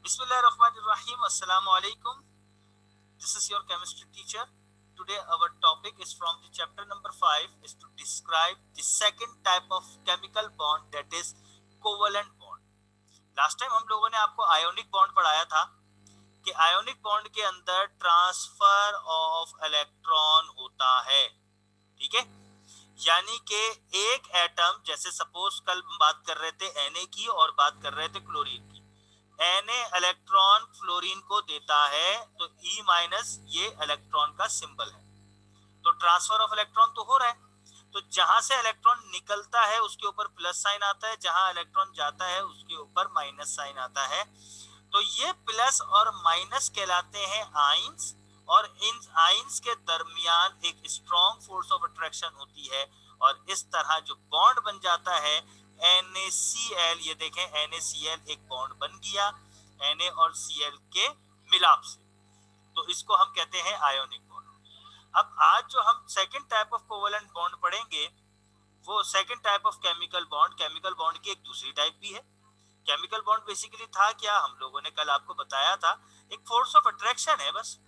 Bismillahirrahmanirrahim. Assalamu alaikum. This is your chemistry teacher. Today our topic is from the chapter number 5 is to describe the second type of chemical bond, that is covalent bond. Last time हम लोगों ने आपको ionic bond पढ़ाया था कि ionic bond के अंदर transfer of electron होता है, ठीक है। यानी कि एक एटम, जैसे सपोज कल बात कर रहे थे Na की और बात कर रहे थे क्लोरीन की, Na इलेक्ट्रॉन फ्लोरीन को देता है तो E माइनस ये इलेक्ट्रॉन का सिंबल है, तो ट्रांसफर ऑफ इलेक्ट्रॉन तो हो रहा है। तो जहां से इलेक्ट्रॉन निकलता है उसके ऊपर प्लस साइन आता है, जहां इलेक्ट्रॉन जाता है उसके ऊपर माइनस साइन आता है। तो ये प्लस और माइनस कहलाते हैं आइंस, और इन आइंस के दरमियान एक स्ट्रॉन्ग फोर्स ऑफ अट्रैक्शन होती है, और इस तरह जो बॉन्ड बन जाता है NaCl, ये देखें NaCl एक बॉन्ड बन गया Na और Cl के मिलाप से, तो इसको हम कहते हैं आयोनिक बॉन्ड। अब आज जो हम second type of covalent bond पढ़ेंगे वो second type of chemical bond की एक दूसरी टाइप भी है। केमिकल बॉन्ड बेसिकली था क्या, हम लोगों ने कल आपको बताया था, एक फोर्स ऑफ अट्रैक्शन है, बस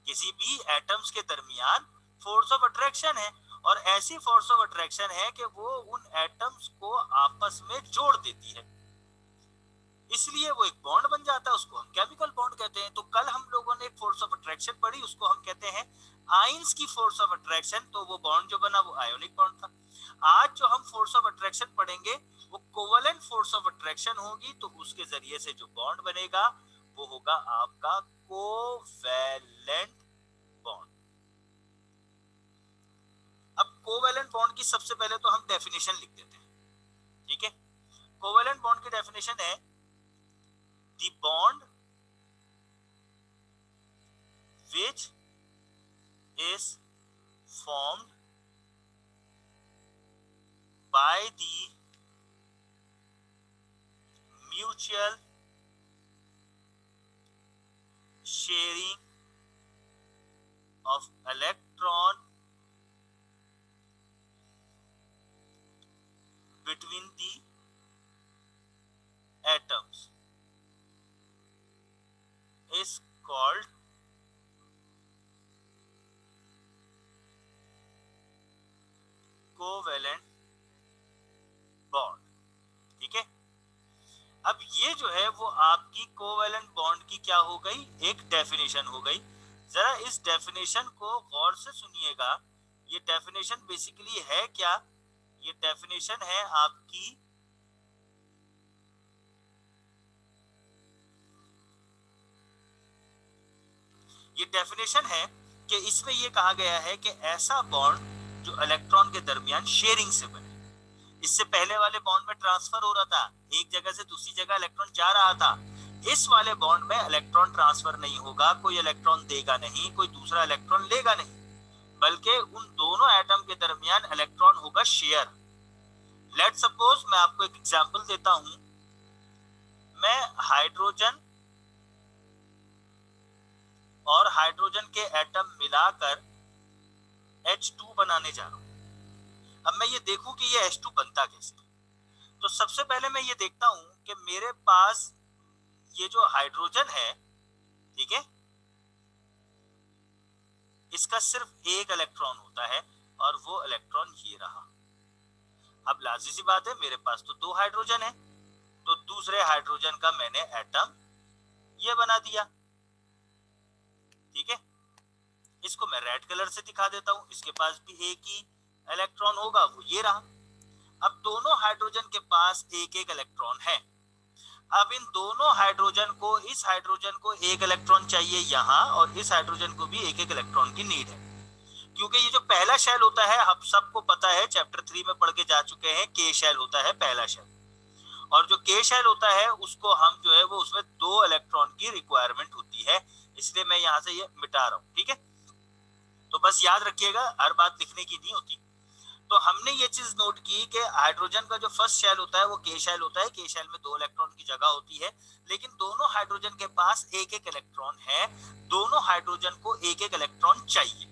किसी भी एटम्स के दरमियान फोर्स ऑफ अट्रैक्शन है, और ऐसी फोर्स ऑफ अट्रैक्शन है कि वो उन एटम्स को आपस में जोड़ देती है, इसलिए वो एक बॉन्ड बन जाता है, उसको हम केमिकल बॉन्ड कहते हैं। तो कल हम लोगों ने एक फोर्स ऑफ अट्रैक्शन पढ़ी, उसको हम कहते हैं आइंस की फोर्स ऑफ अट्रैक्शन, तो वो बॉन्ड जो बना वो आयोनिक बॉन्ड था। आज जो हम फोर्स ऑफ अट्रैक्शन पढ़ेंगे वो कोवेलेंट फोर्स ऑफ अट्रैक्शन होगी, तो उसके जरिए से जो बॉन्ड बनेगा वो होगा आपका कोवेलेंट बॉन्ड। अब कोवेलेंट बॉन्ड की सबसे पहले तो हम डेफिनेशन लिख देते हैं, ठीक है। कोवेलेंट बॉन्ड की डेफिनेशन है the bond which is formed by the mutual sharing of electron between the atoms is called covalent bond, ठीक है। अब ये जो है वो आपकी कोवेलेंट बॉन्ड की क्या हो गई, एक डेफिनेशन हो गई। जरा इस डेफिनेशन को गौर से सुनिएगा। ये डेफिनेशन बेसिकली है क्या, ये डेफिनेशन है आपकी ये डेफिनेशन है कि इसमें ये कहा गया है कि ऐसा बॉन्ड जो इलेक्ट्रॉन के दरमियान शेयरिंग से बने। इससे पहले वाले बॉन्ड में ट्रांसफर हो रहा था, एक जगह से दूसरी जगह इलेक्ट्रॉन जा रहा था। इस वाले बॉन्ड में इलेक्ट्रॉन ट्रांसफर नहीं होगा, कोई इलेक्ट्रॉन देगा नहीं, कोई दूसरा इलेक्ट्रॉन लेगा नहीं, बल्कि उन दोनों एटम के दरमियान इलेक्ट्रॉन होगा शेयर। लेट सपोज मैं आपको एक एग्जांपल देता हूं, मैं हाइड्रोजन और हाइड्रोजन के एटम मिलाकर H2 बनाने जा रहा हूं। अब मैं ये देखूं कि ये H2 बनता कैसे, तो सबसे पहले मैं ये देखता हूं कि मेरे पास ये जो हाइड्रोजन है, ठीक है, इसका सिर्फ एक इलेक्ट्रॉन होता है और वो इलेक्ट्रॉन ये रहा। अब लाजिमी सी बात है, मेरे पास तो दो हाइड्रोजन है, तो दूसरे हाइड्रोजन का मैंने एटम ये बना दिया, ठीक है। इसको मैं रेड कलर से दिखा देता हूं, इसके पास भी एक ही इलेक्ट्रॉन होगा, वो ये रहा। अब दोनों हाइड्रोजन के पास एक एक इलेक्ट्रॉन है। अब इन दोनों हाइड्रोजन को, इस हाइड्रोजन को एक इलेक्ट्रॉन चाहिए यहाँ, और इस हाइड्रोजन को भी एक एक इलेक्ट्रॉन की नीड है, क्योंकि ये जो पहला शेल होता है, आप सबको पता है, चैप्टर 3 में पढ़ के जा चुके हैं, के शेल होता है पहला शेल, और जो के शेल होता है उसको हम जो है वो उसमें दो इलेक्ट्रॉन की रिक्वायरमेंट होती है, इसलिए मैं यहाँ से ये मिटा रहा हूँ, ठीक है। तो बस याद रखिएगा, हर बात लिखने की नहीं होती। तो हमने ये चीज नोट की कि हाइड्रोजन का जो फर्स्ट शेल होता है वो के शेल होता है, के शेल में दो इलेक्ट्रॉन की जगह होती है, लेकिन दोनों हाइड्रोजन के पास एक एक इलेक्ट्रॉन है, दोनों हाइड्रोजन को एक एक इलेक्ट्रॉन चाहिए।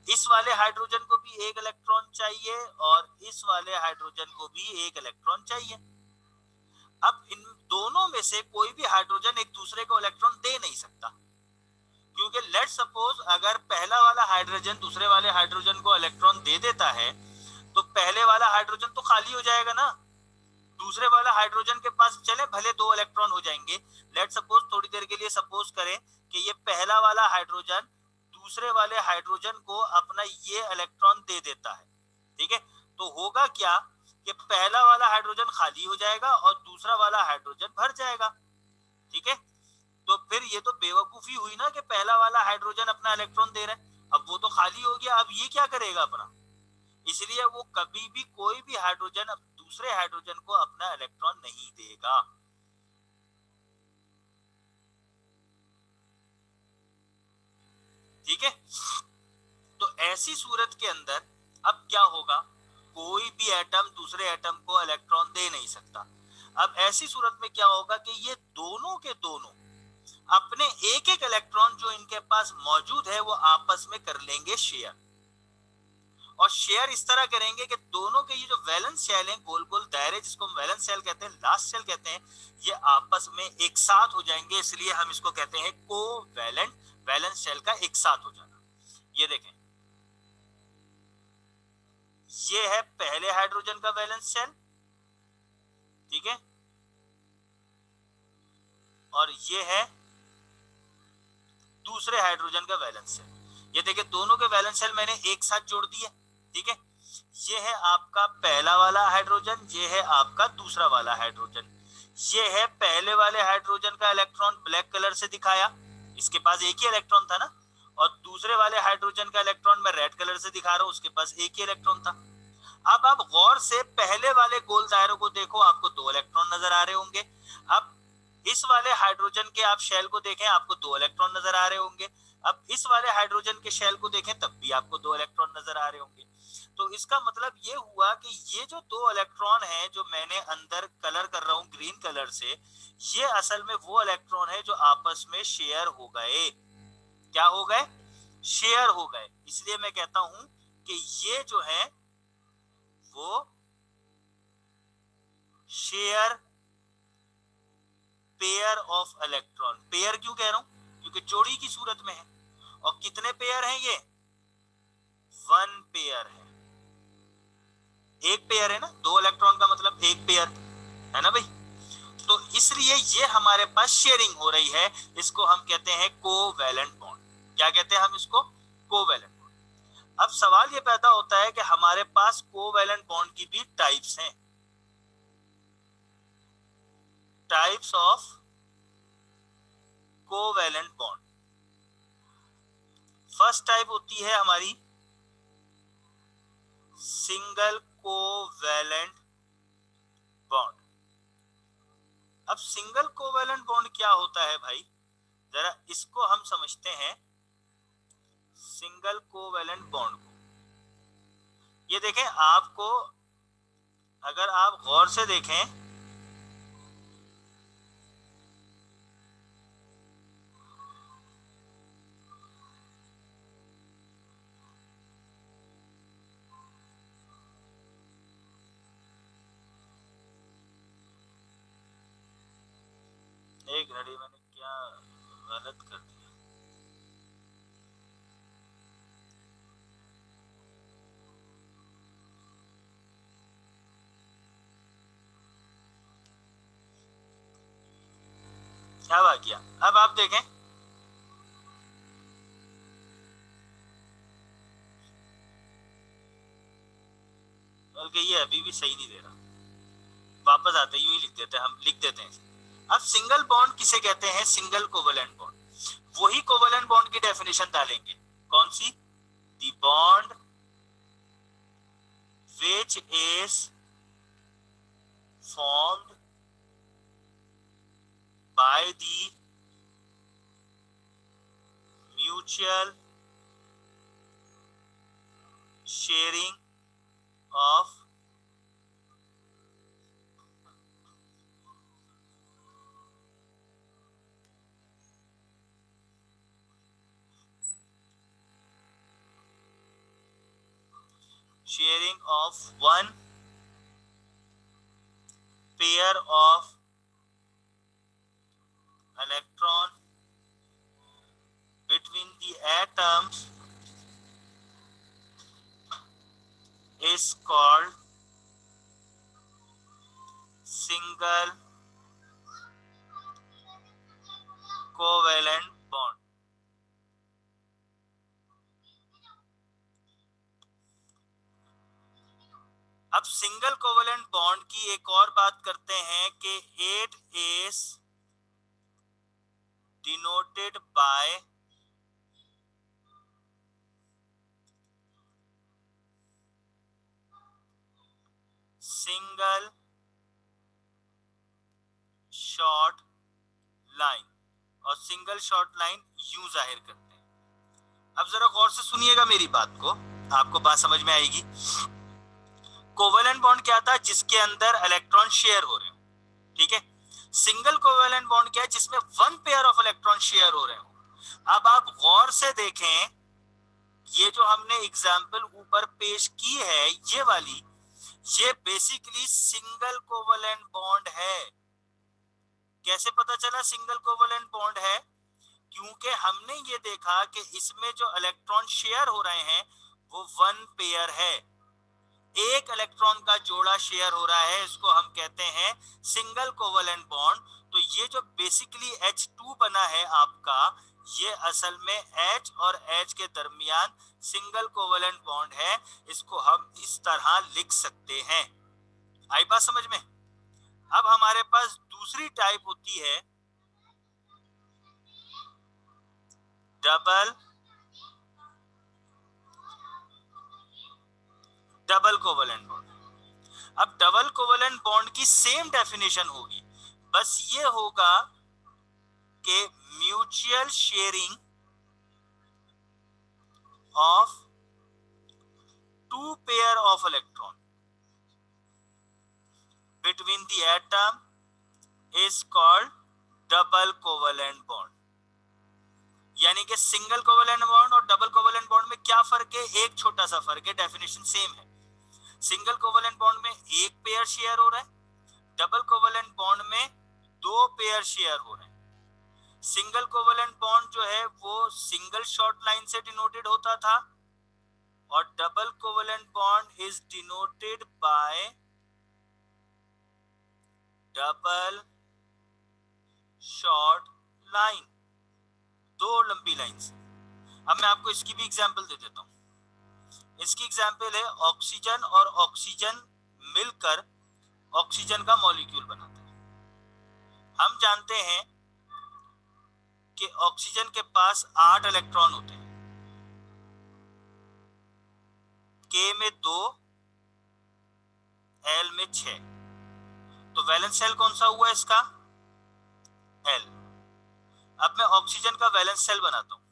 इस वाले हाइड्रोजन को भी एक इलेक्ट्रॉन चाहिए और इस वाले हाइड्रोजन को भी एक इलेक्ट्रॉन चाहिए। अब इन दोनों में से कोई भी हाइड्रोजन एक दूसरे को इलेक्ट्रॉन दे नहीं सकता, क्योंकि लेट सपोज अगर पहला वाला हाइड्रोजन दूसरे वाले हाइड्रोजन को इलेक्ट्रॉन दे देता है तो पहले वाला हाइड्रोजन तो खाली हो जाएगा ना, दूसरे वाला हाइड्रोजन के पास चले भले 2 इलेक्ट्रॉन हो जाएंगे। लेट सपोज थोड़ी देर के लिए सपोज करें कि ये पहला वाला हाइड्रोजन दूसरे वाले हाइड्रोजन को अपना ये इलेक्ट्रॉन दे देता है, ठीक है, तो होगा क्या कि पहला वाला हाइड्रोजन खाली हो जाएगा और दूसरा वाला हाइड्रोजन भर जाएगा, ठीक है। तो फिर ये तो बेवकूफी हुई ना कि पहला वाला हाइड्रोजन अपना इलेक्ट्रॉन दे रहा है, अब वो तो खाली हो गया, अब ये क्या करेगा अपना, इसलिए वो कभी भी कोई भी हाइड्रोजन अब दूसरे हाइड्रोजन को अपना इलेक्ट्रॉन नहीं देगा। ठीक है, तो ऐसी सूरत के अंदर अब क्या होगा, कोई भी एटम दूसरे एटम को इलेक्ट्रॉन दे नहीं सकता। अब ऐसी सूरत में क्या होगा कि ये दोनों के दोनों अपने एक एक इलेक्ट्रॉन जो इनके पास मौजूद है वो आपस में कर लेंगे शेयर, और शेयर इस तरह करेंगे कि दोनों के ये जो वैलेंस शेल हैं, गोल गोल दायरे जिसको हम वैलेंस शेल कहते हैं, लास्ट शेल कहते हैं, ये आपस में एक साथ हो जाएंगे, इसलिए हम इसको कहते हैं कोवैलेंट, वैलेंस शेल का एक साथ हो जाना। ये देखें, ये है पहले हाइड्रोजन का वैलेंस शेल, ठीक है, और ये है दूसरे हाइड्रोजन का वैलेंस शेल। ये देखिए दोनों के वैलेंस शेल मैंने एक साथ जोड़ दिए, ठीक है, ये है आपका पहला वाला हाइड्रोजन, ये है आपका दूसरा वाला हाइड्रोजन। ये है पहले वाले हाइड्रोजन का इलेक्ट्रॉन ब्लैक कलर से दिखाया, इसके पास एक ही इलेक्ट्रॉन था ना, और दूसरे वाले हाइड्रोजन का इलेक्ट्रॉन मैं रेड कलर से दिखा रहा हूं, उसके पास एक ही इलेक्ट्रॉन था। अब आप गौर से पहले वाले गोल दायरों को देखो, आपको 2 इलेक्ट्रॉन नजर आ रहे होंगे। अब इस वाले हाइड्रोजन के आप शेल को देखें, आपको 2 इलेक्ट्रॉन नजर आ रहे होंगे। अब इस वाले हाइड्रोजन के शेल को देखें, तब भी आपको 2 इलेक्ट्रॉन नजर आ रहे होंगे। तो इसका मतलब ये हुआ कि ये जो 2 इलेक्ट्रॉन हैं जो मैंने अंदर कलर कर रहा हूं ग्रीन कलर से, ये असल में वो इलेक्ट्रॉन है जो आपस में शेयर हो गए। क्या हो गए? शेयर हो गए। इसलिए मैं कहता हूं कि ये जो है वो share pair of electron. Pair क्यों कह रहा हूं? क्योंकि जोड़ी की सूरत में है। और कितने पेयर हैं ये? 1 पेयर है। एक पेयर है ना, 2 इलेक्ट्रॉन का मतलब एक पेयर है ना भाई। तो इसलिए ये हमारे पास शेयरिंग हो रही है, इसको हम कहते हैं कोवैलेंट बॉन्ड। क्या कहते हैं हम इसको? Covalent bond. अब सवाल ये पैदा होता है कि हमारे पास कोवैलेंट बॉन्ड की भी टाइप्स हैं, types of covalent bond. First type होती है हमारी सिंगल कोवैलेंट बॉन्ड। अब सिंगल कोवैलेंट बॉन्ड क्या होता है भाई, जरा इसको हम समझते हैं। सिंगल कोवैलेंट बॉन्ड को ये देखें, आपको अगर आप गौर से देखें एक घड़ी मैंने क्या गलत कर दिया। क्या आ गया? अब आप देखें, बल्कि ये अभी भी सही नहीं दे रहा। वापस आते यूं ही लिख देते हैं, हम लिख देते हैं। अब सिंगल बॉन्ड किसे कहते हैं? Single covalent bond. वही कोवैलेंट बॉन्ड की डेफिनेशन डालेंगे। कौन सी? The bond which is formed by the mutual sharing of one pair of terms is called single covalent bond. अब सिंगल कोवेलेंट बॉन्ड की एक और बात करते हैं कि it is denoted by single short line, और सिंगल शॉर्ट लाइन यूं जाहिर करते हैं। अब जरा गौर से सुनिएगा मेरी बात को, आपको बात समझ में आएगी। कोवेलेंट बॉन्ड क्या था? जिसके अंदर इलेक्ट्रॉन शेयर हो रहे हो, ठीक है। सिंगल कोवेलेंट बॉन्ड क्या है? जिसमें one pair of electron share हो रहे हो। अब आप गौर से देखें, ये जो हमने एग्जाम्पल ऊपर पेश की है ये वाली, ये बेसिकली सिंगल कोवेलेंट बॉन्ड है। कैसे पता चला सिंगल कोवेलेंट बॉन्ड है? क्योंकि हमने ये देखा कि इसमें जो इलेक्ट्रॉन शेयर हो रहे हैं वो वन पेयर है, एक इलेक्ट्रॉन का जोड़ा शेयर हो रहा है, इसको हम कहते हैं सिंगल कोवेलेंट बॉन्ड। तो ये जो बेसिकली H2 बना है आपका, ये असल में H और H के दरमियान सिंगल कोवेलेंट बॉन्ड है। इसको हम इस तरह लिख सकते हैं। आई बात समझ में? अब हमारे पास दूसरी टाइप होती है डबल कोवेलेंट बॉन्ड। अब डबल कोवेलेंट बॉन्ड की सेम डेफिनेशन होगी, बस ये होगा कि mutual sharing of two pair of electron between the atom is called double covalent bond. यानी कि सिंगल कोवेलेंट बॉन्ड और डबल कोवेलेंट बॉन्ड में क्या फर्क है? एक छोटा सा फर्क है, डेफिनेशन सेम है। सिंगल कोवेलेंट बॉन्ड में एक पेयर शेयर हो रहा है, डबल कोवेलेंट बॉन्ड में दो पेयर शेयर हो रहे हैं। सिंगल कोवेलेंट बॉन्ड जो है वो सिंगल शॉर्ट लाइन से डिनोटेड होता था, और double covalent bond is denoted by double short line, दो लंबी लाइन से। अब मैं आपको इसकी भी एग्जांपल दे देता हूं। इसकी एग्जांपल है ऑक्सीजन और ऑक्सीजन मिलकर ऑक्सीजन का मॉलिक्यूल बनाता है। हम जानते हैं कि ऑक्सीजन के पास 8 इलेक्ट्रॉन होते हैं, के में 2, एल में 6। तो वैलेंस सेल कौन सा हुआ इसका? एल। अब मैं ऑक्सीजन का वैलेंस सेल बनाता हूं।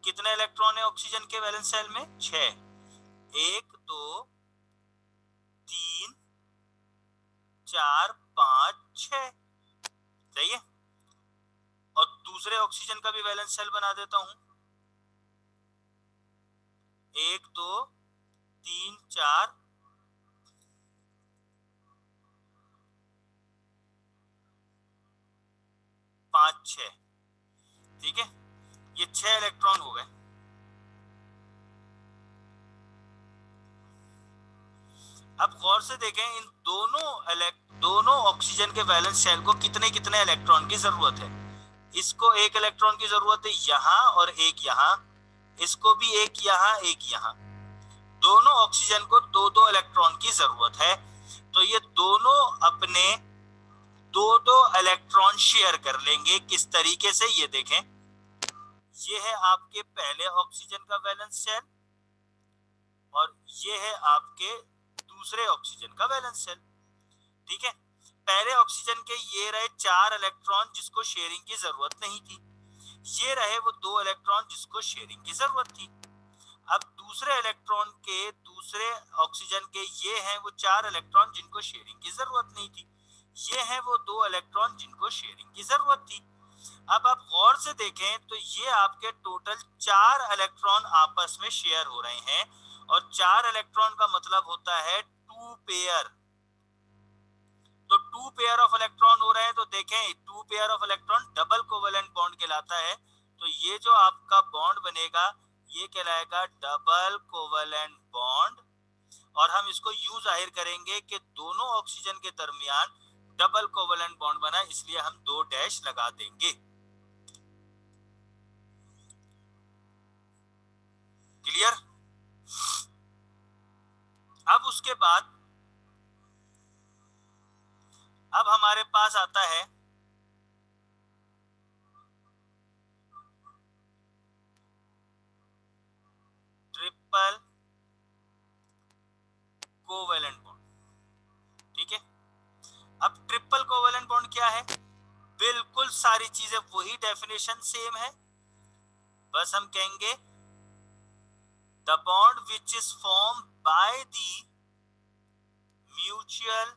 कितने इलेक्ट्रॉन है ऑक्सीजन के वैलेंस सेल में? 6। 1 2 3 4 5 6, सही है। और दूसरे ऑक्सीजन का भी वैलेंस सेल बना देता हूं। 1 2 3 4 5 6, ठीक है। ये 6 इलेक्ट्रॉन हो गए। अब गौर से देखें, इन दोनों ऑक्सीजन के वैलेंस शेल को कितने कितने इलेक्ट्रॉन की जरूरत है? इसको एक इलेक्ट्रॉन की जरूरत है यहां और एक यहां, इसको भी एक यहां एक यहां। दोनों ऑक्सीजन को दो दो इलेक्ट्रॉन की जरूरत है। तो ये दोनों अपने दो दो इलेक्ट्रॉन शेयर कर लेंगे। किस तरीके से? ये देखें, ये है आपके पहले ऑक्सीजन का वैलेंस शेल और ये है आपके दूसरे ऑक्सीजन का वैलेंस शेल, ठीक है। पहले ऑक्सीजन के ये रहे 4 इलेक्ट्रॉन जिसको शेयरिंग की जरूरत नहीं थी, ये रहे वो 2 इलेक्ट्रॉन जिसको शेयरिंग की जरूरत थी। अब दूसरे इलेक्ट्रॉन के दूसरे ऑक्सीजन के ये हैं वो 4 इलेक्ट्रॉन जिनको शेयरिंग की जरूरत नहीं थी, ये हैं वो 2 इलेक्ट्रॉन जिनको शेयरिंग की जरूरत थी। अब आप गौर से देखें तो ये आपके टोटल 4 इलेक्ट्रॉन आपस में शेयर हो रहे हैं, और 4 इलेक्ट्रॉन का मतलब होता है 2 पेयर। तो 2 पेयर ऑफ इलेक्ट्रॉन हो रहे हैं, तो देखें 2 pair of electron double covalent bond कहलाता है। तो ये जो आपका बॉन्ड बनेगा ये कहलाएगा डबल कोवेलेंट बॉन्ड, और हम इसको यूं जाहिर करेंगे कि दोनों ऑक्सीजन के दरमियान डबल कोवेलेंट बॉन्ड बना, इसलिए हम 2 डैश लगा देंगे। क्लियर? अब उसके बाद अब हमारे पास आता है ट्रिपल कोवेलेंट बॉन्ड। ठीक है, अब ट्रिपल कोवेलेंट बॉन्ड क्या है? बिल्कुल सारी चीजें वही, डेफिनेशन सेम है, बस हम कहेंगे the bond which is form by the mutual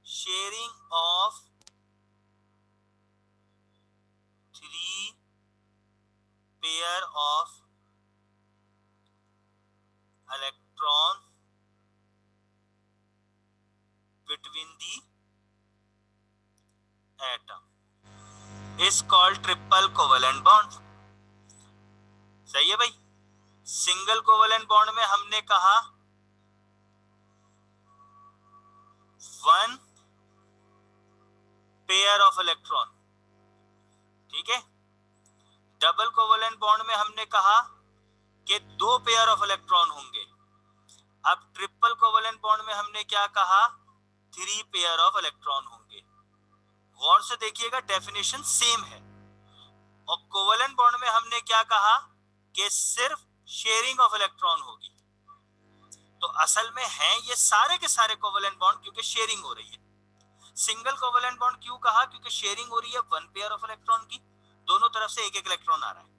sharing of 3 pair of electron between the atom is called triple covalent bond. सही है भाई? सिंगल कोवेलेंट बॉन्ड में हमने कहा 1 पेयर ऑफ इलेक्ट्रॉन, ठीक है। डबल कोवेलेंट बॉन्ड में हमने कहा कि 2 पेयर ऑफ इलेक्ट्रॉन होंगे। अब ट्रिपल कोवेलेंट बॉन्ड में हमने क्या कहा? 3 पेयर ऑफ इलेक्ट्रॉन होंगे। गौर से देखिएगा, डेफिनेशन सेम है। और कोवेलेंट बॉन्ड में हमने क्या कहा कि सिर्फ शेयरिंग ऑफ इलेक्ट्रॉन होगी। तो असल में है ये सारे के सारे कोवेलेंट बॉन्ड, क्योंकि शेयरिंग हो रही है। सिंगल कोवेलेंट बॉन्ड क्यों कहा? क्योंकि शेयरिंग हो रही है 1 पेयर ऑफ इलेक्ट्रॉन की, दोनों तरफ से एक एक इलेक्ट्रॉन आ रहा है।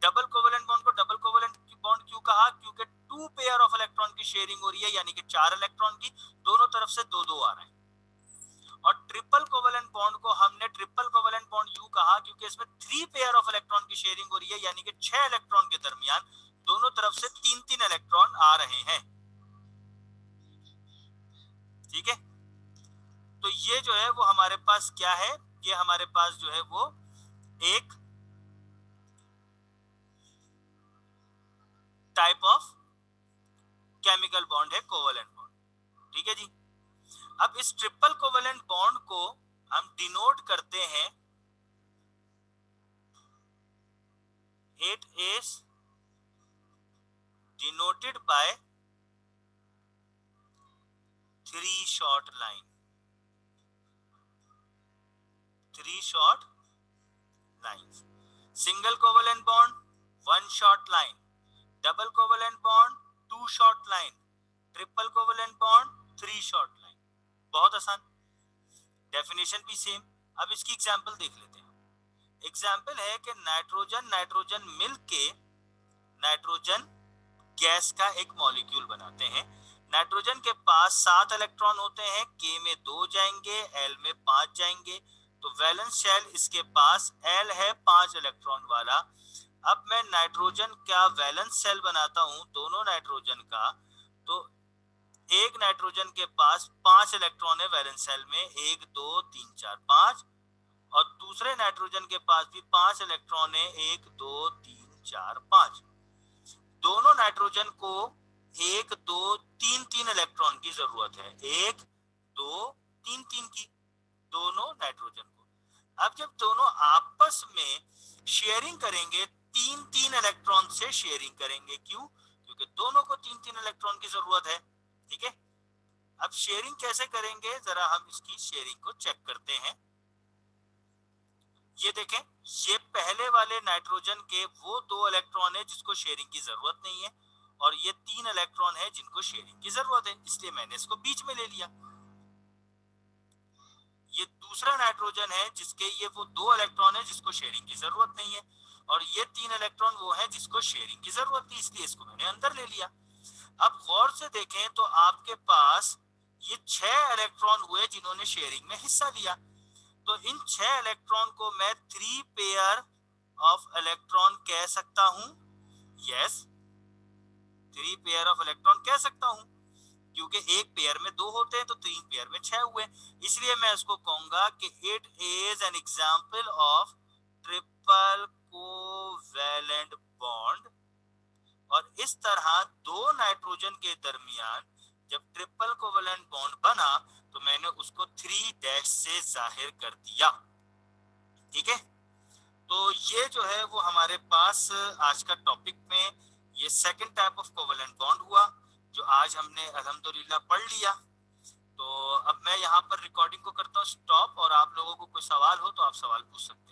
डबल कोवेलेंट बॉन्ड को डबल कोवेलेंट बॉन्ड क्यों कहा? क्योंकि 2 पेयर ऑफ इलेक्ट्रॉन की शेयरिंग हो रही है, यानी कि 4 इलेक्ट्रॉन की, दोनों तरफ से 2-2 आ रहा है। और ट्रिपल कोवेलेंट बॉन्ड को हमने ट्रिपल कोवेलेंट बॉन्ड यूं कहा क्योंकि इसमें 3 पेयर ऑफ इलेक्ट्रॉन की शेयरिंग हो रही है, यानी कि 6 इलेक्ट्रॉन के दरमियान दोनों तरफ से 3-3 इलेक्ट्रॉन आ रहे हैं। ठीक है, तो ये जो है वो हमारे पास क्या है? ये हमारे पास जो है वो एक टाइप ऑफ केमिकल बॉन्ड है, कोवेलेंट बॉन्ड। ठीक है जी। अब इस ट्रिपल कोवेलेंट बॉन्ड को हम डिनोट करते हैं, it is denoted by 3 short line. 3 short lines. Single covalent bond 1 short line, double covalent bond 2 short line, triple covalent bond 3 short line. बहुत आसान, डेफिनेशन भी सेम। अब इसकी एग्जांपल देख लेते हैं। एग्जांपल है कि नाइट्रोजन मिलके नाइट्रोजन गैस का एक मॉलिक्यूल बनाते हैं। नाइट्रोजन के पास 7 इलेक्ट्रॉन होते हैं, के में 2 जाएंगे, एल में 5 जाएंगे। तो वैलेंस शेल इसके पास एल है 5 इलेक्ट्रॉन वाला। अब मैं नाइट्रोजन का वैलेंस शेल बनाता हूं, दोनों नाइट्रोजन का। तो एक नाइट्रोजन के पास 5 इलेक्ट्रॉन है वैलेंस शेल में, 1 2 3 4 5। और दूसरे नाइट्रोजन के पास भी 5 इलेक्ट्रॉन है, 1 2 3 4 5। दोनों नाइट्रोजन को 1 2 3 3 इलेक्ट्रॉन की जरूरत है, 1 2 3 3 की, दोनों नाइट्रोजन को। अब जब दोनों आपस में शेयरिंग करेंगे, 3 3 इलेक्ट्रॉन से शेयरिंग करेंगे। क्यों? क्योंकि दोनों को 3 3 इलेक्ट्रॉन की जरूरत है। ठीक है, अब शेयरिंग कैसे करेंगे, जरा हम इसकी शेयरिंग को चेक करते हैं। ये देखें, ये पहले वाले नाइट्रोजन के वो 2 इलेक्ट्रॉन है जिसको शेयरिंग की जरूरत नहीं है, और ये 3 इलेक्ट्रॉन है जिनको शेयरिंग की जरूरत है, इसलिए मैंने इसको बीच में ले लिया। ये दूसरा नाइट्रोजन है जिसके ये वो 2 इलेक्ट्रॉन है जिसको शेयरिंग की जरूरत नहीं है, और ये 3 इलेक्ट्रॉन वो है जिसको शेयरिंग की जरूरत थी, इसलिए इसको मैंने अंदर ले लिया। अब गौर से देखें तो आपके पास ये 6 इलेक्ट्रॉन हुए जिन्होंने शेयरिंग में हिस्सा लिया। तो इन 6 इलेक्ट्रॉन को मैं 3 पेयर ऑफ इलेक्ट्रॉन कह सकता हूं। यस, 3 पेयर ऑफ इलेक्ट्रॉन कह सकता हूं। क्योंकि एक पेयर में 2 होते हैं तो 3 पेयर में 6 हुए, इसलिए मैं इसको कहूंगा कि it is an example of triple covalent bond. और इस तरह दो नाइट्रोजन के दरमियान जब ट्रिपल कोवैलेंट बॉन्ड बना तो मैंने उसको 3 डैश से जाहिर कर दिया। ठीक है, तो ये जो है वो हमारे पास आज का टॉपिक में ये second type of covalent bond हुआ जो आज हमने अल्हम्दुलिल्लाह पढ़ लिया। तो अब मैं यहाँ पर रिकॉर्डिंग को करता हूँ स्टॉप, और आप लोगों को कोई सवाल हो तो आप सवाल पूछ सकते हैं।